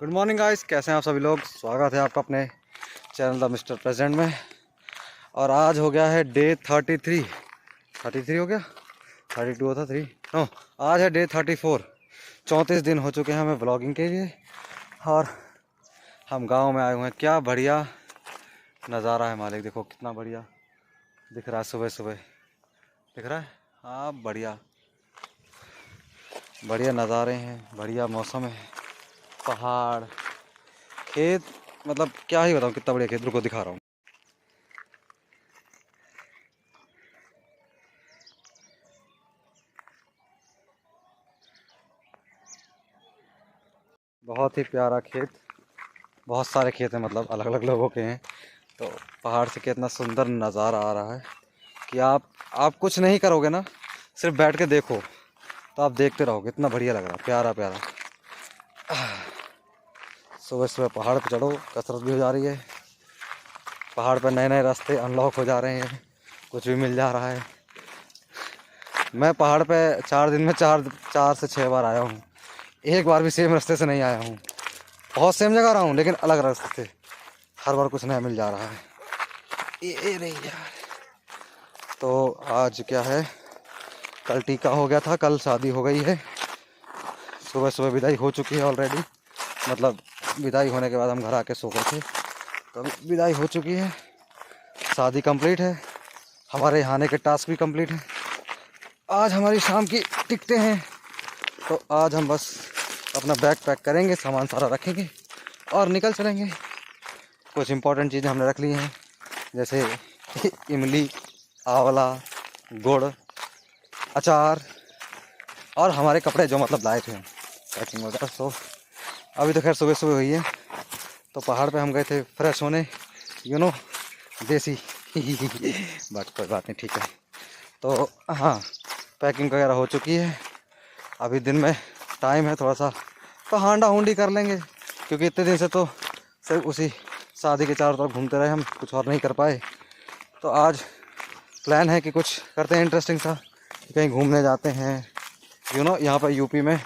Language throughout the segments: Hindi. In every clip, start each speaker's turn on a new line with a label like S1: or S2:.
S1: गुड मॉर्निंग गाइस, कैसे हैं आप सभी लोग। स्वागत है आपका अपने चैनल द मिस्टर प्रेजेंट में। और आज हो गया है डे 33 हो गया, 32 होता 3 नो, आज है डे 34। 34 दिन हो चुके हैं हमें व्लॉगिंग के लिए और हम गांव में आए हुए हैं। क्या बढ़िया नज़ारा है मालिक, देखो कितना बढ़िया दिख रहा है। सुबह सुबह दिख रहा है, हाँ बढ़िया बढ़िया नज़ारे हैं, बढ़िया मौसम है, पहाड़, खेत, मतलब क्या ही बताऊँ कितना बढ़िया खेत। रुको दिखा रहा हूँ। बहुत ही प्यारा खेत, बहुत सारे खेत हैं, मतलब अलग अलग लोगों के हैं। तो पहाड़ से कितना सुंदर नज़ारा आ रहा है कि आप कुछ नहीं करोगे ना, सिर्फ बैठ के देखो तो आप देखते रहोगे। इतना बढ़िया लग रहा है, प्यारा प्यारा। सुबह सुबह पहाड़ पे चढ़ो, कसरत भी हो जा रही है। पहाड़ पर नए नए रास्ते अनलॉक हो जा रहे हैं, कुछ भी मिल जा रहा है। मैं पहाड़ पे 4 दिन में चार से 6 बार आया हूँ। एक बार भी सेम रास्ते से नहीं आया हूँ। बहुत सेम जगह रहा हूँ लेकिन अलग रास्ते से। हर बार कुछ नया मिल जा रहा है। ये नहीं यार। तो आज क्या है, कल टीका हो गया था, कल शादी हो गई है। सुबह सुबह विदाई हो चुकी है ऑलरेडी, मतलब विदाई होने के बाद हम घर आके सो गए थे, तो अभी विदाई हो चुकी है। शादी कंप्लीट है, हमारे यहाँ आने के टास्क भी कंप्लीट है। आज हमारी शाम की टिकटें हैं, तो आज हम बस अपना बैग पैक करेंगे, सामान सारा रखेंगे और निकल चलेंगे। कुछ इम्पोर्टेंट चीज़ें हमने रख ली हैं, जैसे इमली, आंवला, गुड़, अचार और हमारे कपड़े जो मतलब लाए थे पैकिंग वगैरह। तो अभी तो खैर सुबह सुबह हुई है, तो पहाड़ पे हम गए थे फ्रेश होने, देसी बट कोई बात नहीं, ठीक है। तो हाँ, पैकिंग वगैरह हो चुकी है। अभी दिन में टाइम है थोड़ा सा, तो हांडा हुंडी कर लेंगे, क्योंकि इतने दिन से तो सिर्फ उसी शादी के चारों तरफ घूमते रहे हम, कुछ और नहीं कर पाए। तो आज प्लान है कि कुछ करते हैं इंटरेस्टिंग सा, कहीं घूमने जाते हैं। यहाँ पर यूपी में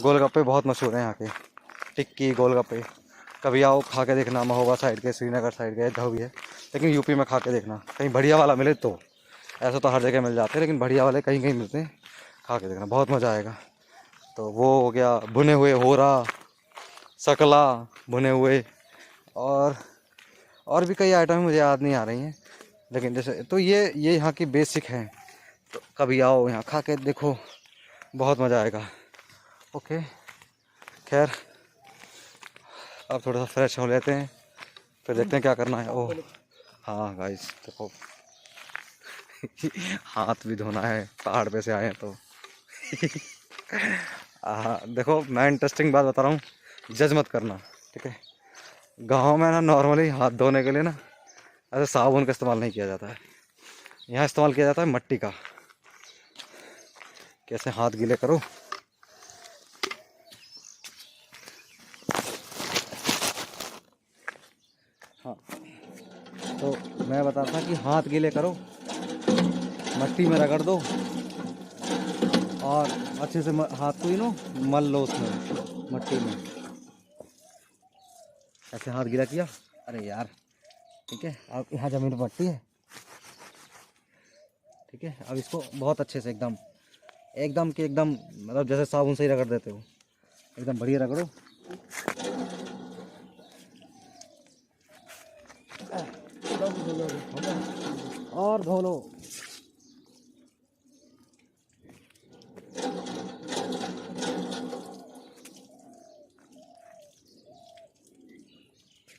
S1: गोलगप्पे बहुत मशहूर हैं, यहाँ के टिक्की गोलगप्पे। कभी आओ खा के देखना, महोबा साइड के, श्रीनगर साइड के, जहाँ भी है, लेकिन यूपी में खा के देखना, कहीं बढ़िया वाला मिले तो। ऐसा तो हर जगह मिल जाते हैं, लेकिन बढ़िया वाले कहीं कहीं मिलते हैं, खा के देखना, बहुत मज़ा आएगा। तो वो हो गया, भुने हुए होरा, सकला, भुने हुए, और भी कई आइटम मुझे याद नहीं आ रही हैं, लेकिन जैसे तो ये यहाँ की बेसिक हैं। तो कभी आओ यहाँ खा के देखो, बहुत मज़ा आएगा। ओके, खैर अब थोड़ा सा फ्रेश हो लेते हैं, फिर देखते हैं क्या करना है। ओह हाँ गाइस देखो, हाथ भी धोना है, पहाड़ पे से आए हैं तो। हाँ देखो, मैं इंटरेस्टिंग बात बता रहा हूँ, जज मत करना, ठीक है। गाँव में ना नॉर्मली हाथ धोने के लिए ना ऐसे साबुन का इस्तेमाल नहीं किया जाता है, यहाँ इस्तेमाल किया जाता है मिट्टी का। कैसे हाथ गीले करो, हाँ तो मैं बताता था कि हाथ गीले करो, मिट्टी में रगड़ दो और अच्छे से हाथ को मल लो उसमें मिट्टी में। ऐसे हाथ गीला किया, अरे यार ठीक है। अब यहाँ ज़मीन पर मट्टी है, ठीक है। अब इसको बहुत अच्छे से एकदम एकदम कि एकदम, मतलब जैसे साबुन से ही रगड़ देते हो, एकदम बढ़िया रगड़ो। और धो लो।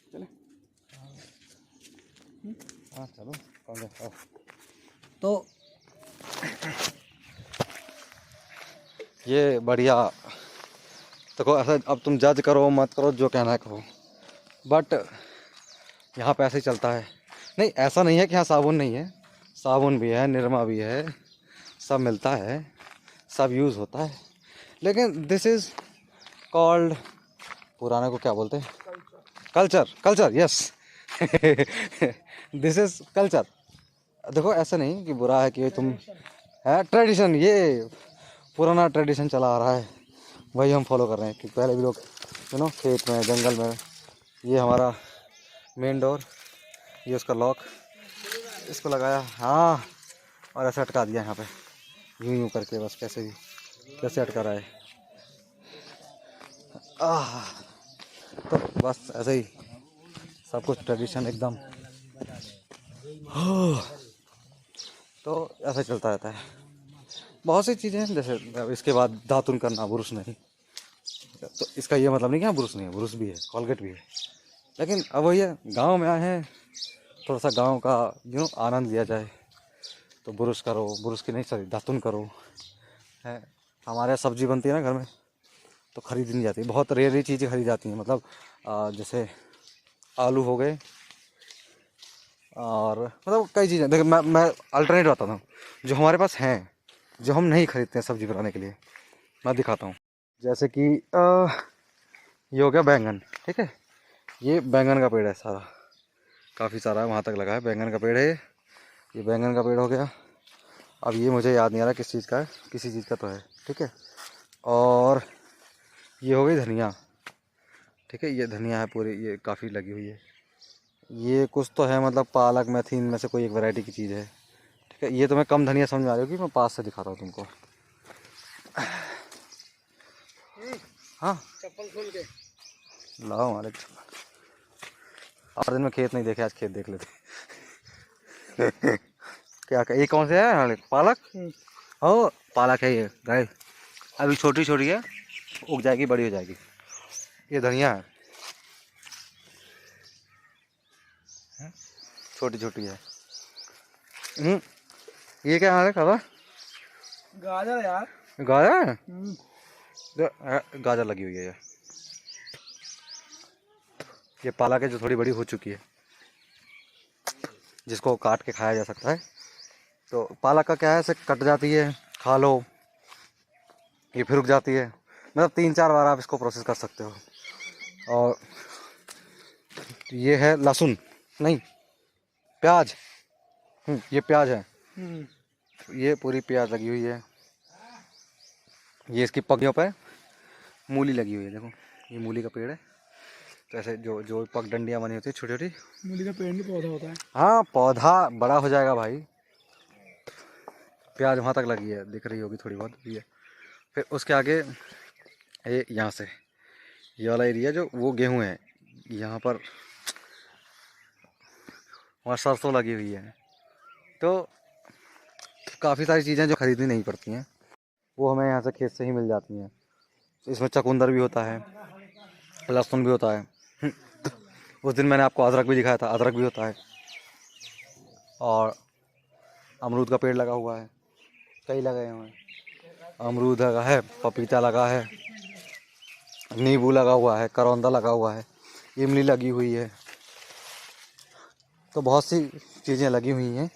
S1: चले हाँ चलो, तो ये बढ़िया। देखो ऐसा, अब तुम जज करो मत करो, जो कहना है कहो, बट यहाँ पे ऐसे ही चलता है। नहीं ऐसा नहीं है कि यहाँ साबुन नहीं है, साबुन भी है, निरमा भी है, सब मिलता है, सब यूज़ होता है, लेकिन दिस इज़ कॉल्ड, पुराने को क्या बोलते हैं, culture. Culture yes, this is culture. देखो ऐसा नहीं कि बुरा है कि तुम है, ट्रेडिशन, ये पुराना ट्रेडिशन चला आ रहा है, वही हम फॉलो कर रहे हैं। कि पहले भी लोग सुनो, खेत में, जंगल में। ये हमारा मेन डोर, ये उसका लॉक, इसको लगाया, हाँ, और ऐसे अटका दिया यहाँ पे, यूं यूं करके, बस कैसे भी, कैसे अटका रहा है। तो बस ऐसे ही सब कुछ ट्रेडिशन एकदम, तो ऐसे चलता रहता है। बहुत सी चीज़ें हैं, जैसे इसके बाद दातुन करना, ब्रुश नहीं, तो इसका ये मतलब नहीं कि हाँ ब्रुश नहीं है, ब्रुश भी है, कॉलगेट भी है, लेकिन अब वही है, गाँव में आए हैं, थोड़ा सा गाँव का आनंद लिया जाए, तो ब्रुश करो, ब्रुश की नहीं, सॉरी, दातुन करो है। हमारे यहाँ सब्जी बनती है ना घर में, तो खरीद नहीं जाती, बहुत रेयर चीज़ें खरीद जाती हैं, मतलब जैसे आलू हो गए, और मतलब कई चीज़ें। देखो, मैं अल्टरनेट बताता हूँ जो हमारे पास हैं, जो हम नहीं खरीदते हैं सब्जी बनाने के लिए, मैं दिखाता हूँ। जैसे कि ये हो गया बैंगन, ठीक है, ये बैंगन का पेड़ है सारा, काफ़ी सारा है, वहाँ तक लगा है, बैंगन का पेड़ है ये बैंगन का पेड़ हो गया। अब ये मुझे याद नहीं आ रहा किस चीज़ का है, किसी चीज़ का तो है, ठीक है। और ये हो गई धनिया, ठीक है, ये धनिया है पूरी, ये काफ़ी लगी हुई है। ये कुछ तो है, मतलब पालक मेथी, इनमें से कोई एक वैरायटी की चीज़ है, ठीक है। ये तो मैं कम धनिया समझ आ रही हूँ कि मैं पास से दिखाता हूँ तुमको। हाँ,
S2: चप्पल खोल के
S1: लाओ हमारे चप्पल। 8 दिन में खेत नहीं देखे, आज खेत देख लेते। क्या ये कौन से है, पालक? ओ, पालक है ये गाय, अभी छोटी छोटी है, उग जाएगी, बड़ी हो जाएगी। ये धनिया है, छोटी छोटी है। ये क्या है खाला?
S2: गाजर यार,
S1: गाजर है? गाजर लगी हुई है ये पालक है जो थोड़ी बड़ी हो चुकी है, जिसको काट के खाया जा सकता है। तो पालक का क्या है, ऐसे कट जाती है, खा लो, ये फिर उग जाती है, मतलब 3-4 बार आप इसको प्रोसेस कर सकते हो। और ये है लहसुन, नहीं, प्याज, ये प्याज है, ये पूरी प्याज लगी हुई है। ये इसकी पगियों पे मूली लगी हुई है, देखो, ये मूली का पेड़ है। तो ऐसे जो जो पगडंडियाँ बनी होती है छोटी छोटी,
S2: मूली का पेड़ नहीं पौधा होता है।
S1: हाँ, पौधा बड़ा हो जाएगा भाई। प्याज वहाँ तक लगी है, दिख रही होगी थोड़ी बहुत ये। फिर उसके आगे ये यहाँ से ये वाला एरिया जो वो गेहूँ है, यहाँ पर वहाँ सरसों लगी हुई है। तो काफ़ी सारी चीज़ें जो खरीदनी नहीं पड़ती हैं, वो हमें यहाँ से खेत से ही मिल जाती हैं। इसमें चकुंदर भी होता है, लहसुन भी होता है। उस दिन मैंने आपको अदरक भी दिखाया था, अदरक भी होता है। और अमरूद का पेड़ लगा हुआ है, कई लगे हुए हैं, अमरूद लगा है, पपीता लगा है, नींबू लगा हुआ है, करौंदा लगा हुआ है, इमली लगी हुई है। तो बहुत सी चीज़ें लगी हुई हैं,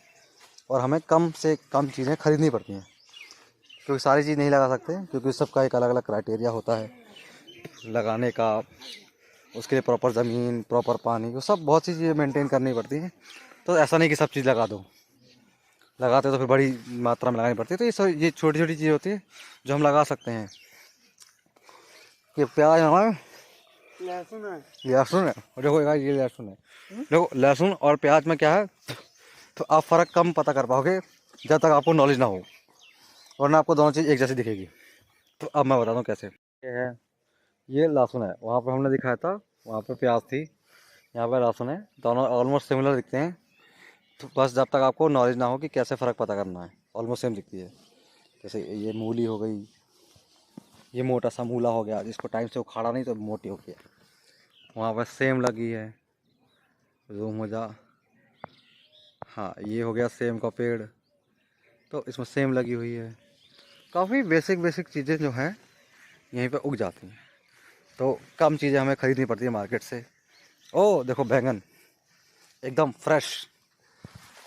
S1: और हमें कम से कम चीज़ें खरीदनी पड़ती हैं, क्योंकि सारी चीज़ नहीं लगा सकते, क्योंकि सबका एक अलग अलग क्राइटेरिया होता है लगाने का, उसके लिए प्रॉपर ज़मीन, प्रॉपर पानी, वो सब बहुत सी चीज़ें मेंटेन करनी पड़ती हैं। तो ऐसा नहीं कि सब चीज़ लगा दो, लगाते तो फिर बड़ी मात्रा में लगानी पड़ती है। तो ये छोटी छोटी चीज़ होती है जो हम लगा सकते हैं। ये प्याज हमारा,
S2: लहसुन है,
S1: लहसुन है, और देखो ये लहसुन है, देखो लहसुन और प्याज में क्या है, तो आप फ़र्क कम पता कर पाओगे जब तक आपको नॉलेज ना हो, वरना आपको दोनों चीज़ एक जैसी दिखेगी। तो अब मैं बताता हूँ कैसे। ये है, ये लहसुन है, वहाँ पर हमने दिखाया था, वहाँ पर प्याज थी, यहाँ पर लहसुन है, दोनों ऑलमोस्ट सिमिलर दिखते हैं। तो बस जब तक आपको नॉलेज ना हो कि कैसे फ़र्क पता करना है, ऑलमोस्ट सेम दिखती है। जैसे ये मूली हो गई, ये मोटा सा मूला हो गया, जिसको टाइम से उखाड़ा नहीं तो मोटी हो गया। वहाँ पर सेम लगी है, रूम हो जा, हाँ, ये हो गया सेम का पेड़, तो इसमें सेम लगी हुई है। काफ़ी बेसिक बेसिक चीज़ें जो हैं यहीं पे उग जाती हैं, तो कम चीज़ें हमें ख़रीदनी पड़ती है मार्केट से। ओ देखो बैंगन एकदम फ्रेश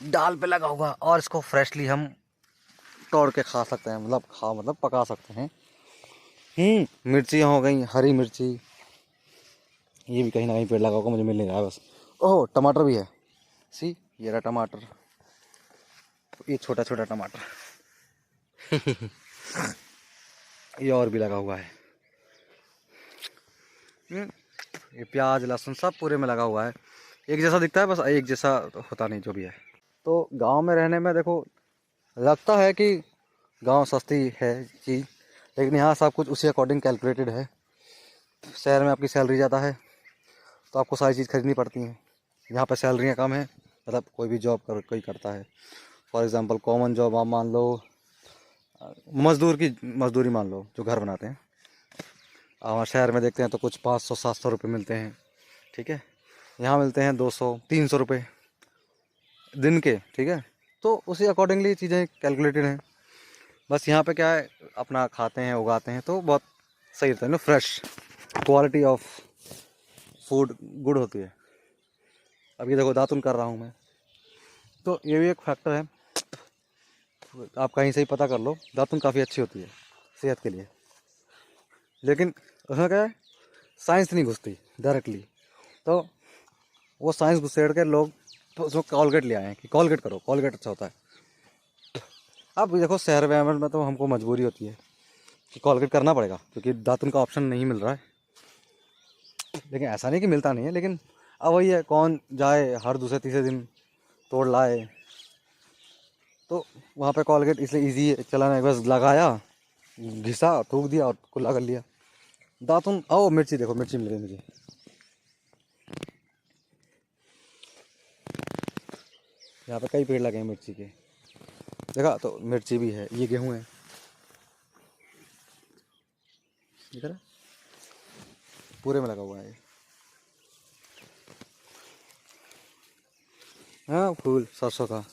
S1: डाल पे लगा हुआ, और इसको फ्रेशली हम तोड़ के खा सकते हैं, मतलब पका सकते हैं। मिर्चियाँ हो गई, हरी मिर्ची, ये भी कहीं ना कहीं पेड़ लगा होगा, मुझे मिल नहीं रहा है बस। ओह, टमाटर भी है, सी, ये रहा टमाटर, ये छोटा छोटा टमाटर। ये और भी लगा हुआ है, ये प्याज लहसुन सब पूरे में लगा हुआ है। एक जैसा दिखता है, बस एक जैसा होता नहीं जो भी है। तो गांव में रहने में देखो लगता है कि गांव सस्ती है चीज़, लेकिन यहाँ सब कुछ उसी अकॉर्डिंग कैलकुलेटेड है। शहर में आपकी सैलरी ज़्यादा है तो आपको सारी चीज़ खरीदनी पड़ती हैं। यहाँ पर सैलरियाँ कम है, मतलब कोई भी जॉब कोई करता है, फॉर एग्ज़ाम्पल कॉमन जॉब आप मान लो, मज़दूर की मज़दूरी मान लो जो घर बनाते हैं। हमारे शहर में देखते हैं तो कुछ 500-700 रुपये मिलते हैं, ठीक है। यहाँ मिलते हैं 200-300 रुपये दिन के, ठीक है। तो उसी अकॉर्डिंगली चीज़ें कैलकुलेटेड हैं। बस यहाँ पे क्या है, अपना खाते हैं उगाते हैं तो बहुत सही रहता है ना, fresh quality of food good होती है। अब ये देखो दातुन कर रहा हूँ मैं, तो ये भी एक फैक्टर है। आप कहीं से ही पता कर लो, दातुन काफ़ी अच्छी होती है सेहत के लिए, लेकिन उसमें क्या है, साइंस नहीं घुसती डायरेक्टली। तो वो साइंस घुसेड़ के लोग तो उसमें कॉलगेट ले आए हैं कि कॉलगेट करो, कॉलगेट अच्छा होता है। अब देखो शहर में तो हमको मजबूरी होती है कि कॉलगेट करना पड़ेगा क्योंकि दातुन का ऑप्शन नहीं मिल रहा है। लेकिन ऐसा नहीं कि मिलता नहीं है, लेकिन अब वही है, कौन जाए हर दूसरे तीसरे दिन तोड़ लाए। तो वहाँ पे कॉलगेट इसलिए ईजी है चलाना है, बस लगाया घिसा थूक दिया और कुल्ला कर लिया। दातुन आओ, मिर्ची देखो, मिर्ची मिल रही है मुझे, यहाँ पे कई पेड़ लगे हैं मिर्ची के, देखा तो मिर्ची भी है। ये गेहूँ है, इधर पूरे में लगा हुआ है। हाँ फूल सरसों का,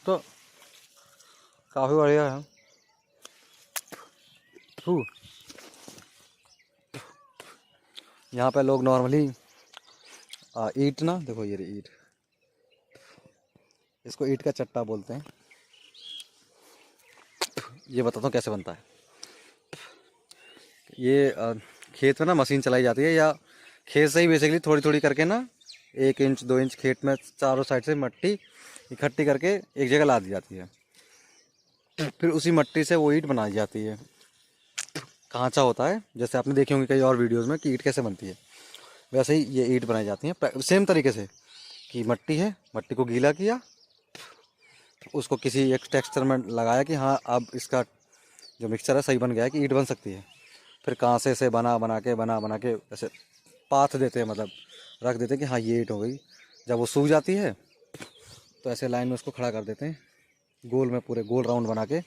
S1: तो काफ़ी बढ़िया है। यहाँ पे लोग नॉर्मली ईंट ना, देखो ये ईंट, इसको ईंट का चट्टा बोलते हैं। ये बताता हूँ कैसे बनता है। ये खेत में ना मशीन चलाई जाती है, या खेत से ही बेसिकली थोड़ी थोड़ी करके ना 1 इंच 2 इंच खेत में चारों साइड से मिट्टी इकट्ठी करके एक जगह ला दी जाती है। फिर उसी मिट्टी से वो ईंट बनाई जाती है। कांचा होता है, जैसे आपने देखी होंगी कई और वीडियोस में कि ईंट कैसे बनती है, वैसे ही ये ईंट बनाई जाती है सेम तरीके से। कि मट्टी है, मट्टी को गीला किया, उसको किसी एक टेक्सचर में लगाया कि हाँ अब इसका जो मिक्सचर है सही बन गया है कि ईंट बन सकती है। फिर कांसे से बना के ऐसे पाथ देते हैं, मतलब रख देते हैं कि हाँ ये ईंट हो गई। जब वो सूख जाती है तो ऐसे लाइन में उसको खड़ा कर देते हैं, गोल में पूरे गोल राउंड बना के।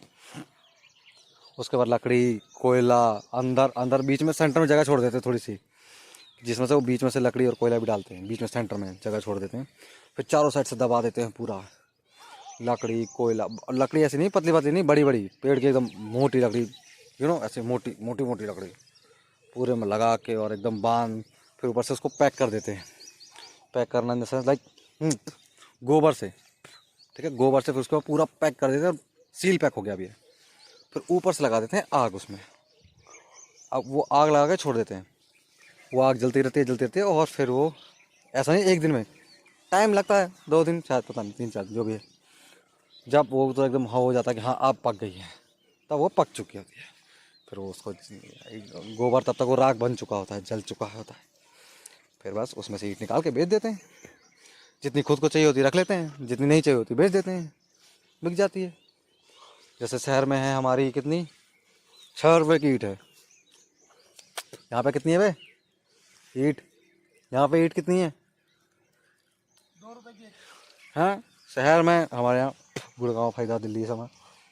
S1: उसके बाद लकड़ी कोयला अंदर अंदर बीच में सेंटर में जगह छोड़ देते हैं थोड़ी सी, जिसमें से वो बीच में से लकड़ी और कोयला भी डालते हैं, बीच में सेंटर में जगह छोड़ देते हैं। फिर चारों साइड से दबा देते हैं पूरा, लकड़ी कोयला। लकड़ी ऐसी नहीं पतली पतली नहीं, बड़ी बड़ी पेड़ की एकदम मोटी लकड़ी, ऐसे मोटी मोटी मोटी लकड़ी पूरे में लगा के और एकदम बांध, फिर ऊपर से उसको पैक कर देते हैं। पैक करना इन द सेंस लाइक गोबर से, ठीक है, गोबर से फिर उसको पूरा पैक कर देते हैं, सील पैक हो गया अभी। फिर ऊपर से लगा देते हैं आग उसमें। अब वो आग लगा के छोड़ देते हैं, वो आग जलती रहती है और फिर वो ऐसा नहीं एक दिन में, टाइम लगता है 2 दिन शायद, पता नहीं 3-4 दिन जो भी है। जब वो तो एकदम हो जाता है कि हाँ अब पक गई है, तब वो पक चुकी होती है। फिर वो उसको गोबर तब तक वो राख बन चुका होता है, जल चुका होता है। फिर बस उसमें से ईंट निकाल के बेच देते हैं। जितनी खुद को चाहिए होती रख लेते हैं, जितनी नहीं चाहिए होती बेच देते हैं, बिक जाती है। जैसे शहर में है हमारी कितनी 6 रुपये की ईंट है, यहाँ पे कितनी है भाई ईंट, यहाँ पे ईंट कितनी है
S2: 2 रुपए की।
S1: हाँ शहर में हमारे यहाँ गुड़गांव फैदा दिल्ली समय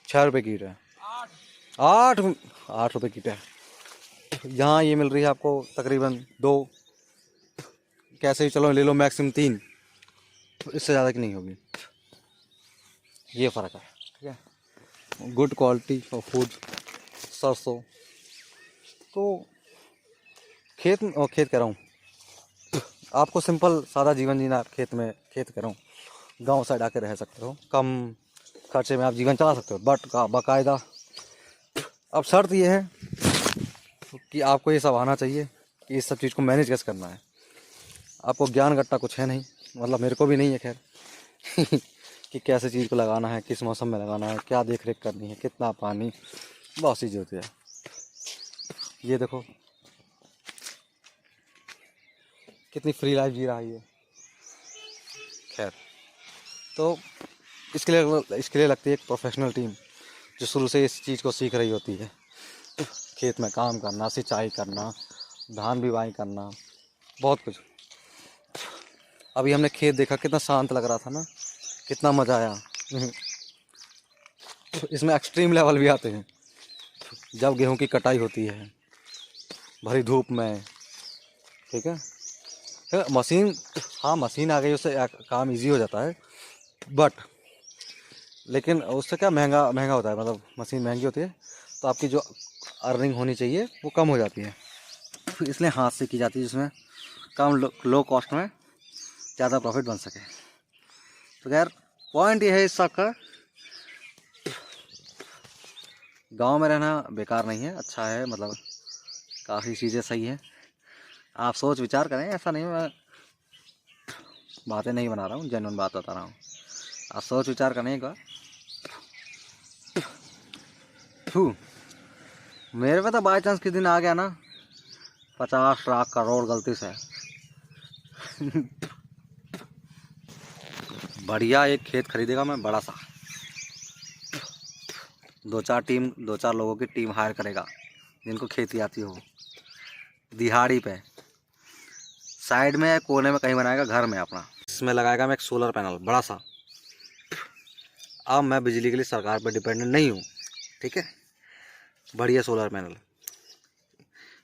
S1: 6 रुपये की ईंट है। 8 रुपये की ईंट है। यहाँ ये मिल रही है आपको तकरीबन 2, कैसे ही चलो ले लो मैक्सिमम 3, इससे ज़्यादा की नहीं होगी। ये फ़र्क है, ठीक है। गुड क्वालिटी ऑफ फूड, सरसों। तो खेत कह रहा हूँ, आपको सिंपल सादा जीवन जीना, खेत कह रहा हूँ, गांव साइड आके रह सकते हो, कम खर्चे में आप जीवन चला सकते हो, बट बाकायदा अब शर्त ये है कि आपको ये सब आना चाहिए कि इस सब चीज़ को मैनेज कैसे करना है। आपको ज्ञान गट्टा कुछ है नहीं, मतलब मेरे को भी नहीं है खैर कि कैसे चीज़ को लगाना है, किस मौसम में लगाना है, क्या देख रेख करनी है, कितना पानी, बहुत चीज़ होती है। ये देखो कितनी फ्री लाइफ जी रहा है ये। खैर, तो इसके लिए लगती है एक प्रोफेशनल टीम जो शुरू से इस चीज़ को सीख रही होती है। खेत में काम करना, सिंचाई करना, धान बिवाई करना, बहुत कुछ। अभी हमने खेत देखा, कितना शांत लग रहा था ना, कितना मज़ा आया। इसमें एक्सट्रीम लेवल भी आते हैं। जब गेहूं की कटाई होती है भरी धूप में, ठीक है, मशीन, हाँ मशीन आ गई, उससे काम इजी हो जाता है, बट लेकिन उससे क्या महंगा महंगा होता है, मतलब मशीन महंगी होती है तो आपकी जो अर्निंग होनी चाहिए वो कम हो जाती है। इसलिए हाथ से की जाती है, जिसमें कम लो कॉस्ट में ज़्यादा प्रॉफिट बन सके। तो खैर, पॉइंट ये है इस सब का, गांव में रहना बेकार नहीं है, अच्छा है, मतलब काफ़ी चीज़ें सही हैं। आप सोच विचार करें, ऐसा नहीं मैं बातें नहीं बना रहा हूँ, जेन्युइन बात बता रहा हूँ। आप सोच विचार करें एक बार। मेरे पे तो बाई चांस किस दिन आ गया ना 50 लाख करोड़ गलती से, बढ़िया एक खेत खरीदेगा मैं बड़ा सा, 2-4 लोगों की टीम हायर करेगा जिनको खेती आती हो, दिहाड़ी पे, साइड में कोने में कहीं बनाएगा घर में अपना, इसमें लगाएगा मैं एक सोलर पैनल बड़ा सा। अब मैं बिजली के लिए सरकार पर डिपेंडेंट नहीं हूँ, ठीक है, बढ़िया सोलर पैनल।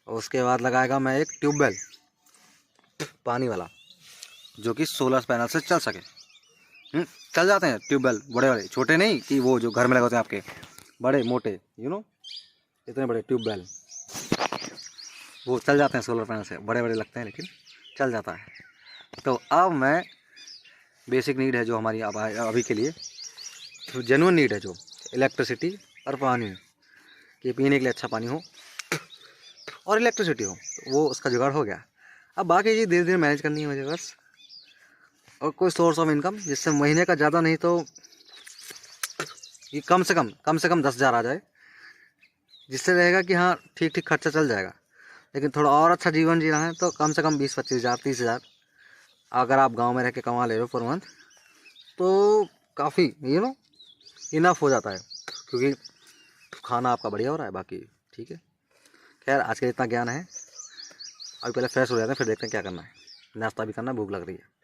S1: और उसके बाद लगाएगा मैं एक ट्यूबवेल पानी वाला, जो कि सोलर पैनल से चल सके। चल जाते हैं ट्यूबवेल, बड़े बड़े, छोटे नहीं कि वो जो घर में लगे होते हैं आपके, बड़े मोटे, इतने बड़े ट्यूबवेल, वो चल जाते हैं सोलर पैनल से, बड़े बड़े लगते हैं लेकिन चल जाता है। तो अब मैं बेसिक नीड है जो हमारी अभी के लिए, जो जेन्युइन नीड है, जो इलेक्ट्रिसिटी और पानी, कि पीने के लिए अच्छा पानी हो और इलेक्ट्रिसिटी हो, वो उसका जुगाड़ हो गया। अब बाकी चीज़ धीरे धीरे मैनेज करनी है मुझे बस, और कोई सोर्स ऑफ इनकम जिससे महीने का ज़्यादा नहीं तो ये कम से कम 10,000 आ जाए, जिससे रहेगा कि हाँ ठीक ठीक खर्चा चल जाएगा। लेकिन थोड़ा और अच्छा जीवन जीना है तो कम से कम 20-25 हज़ार 30,000 अगर आप गांव में रह के कमा ले रहे हो पर मंथ, तो काफ़ी इनफ हो जाता है, क्योंकि खाना आपका बढ़िया हो रहा है, बाकी ठीक है। खैर, आज के इतना ज्ञान है, अभी पहले फ्रेश हो जाते हैं, फिर देखते हैं क्या करना है, नाश्ता भी करना है, भूख लग रही है।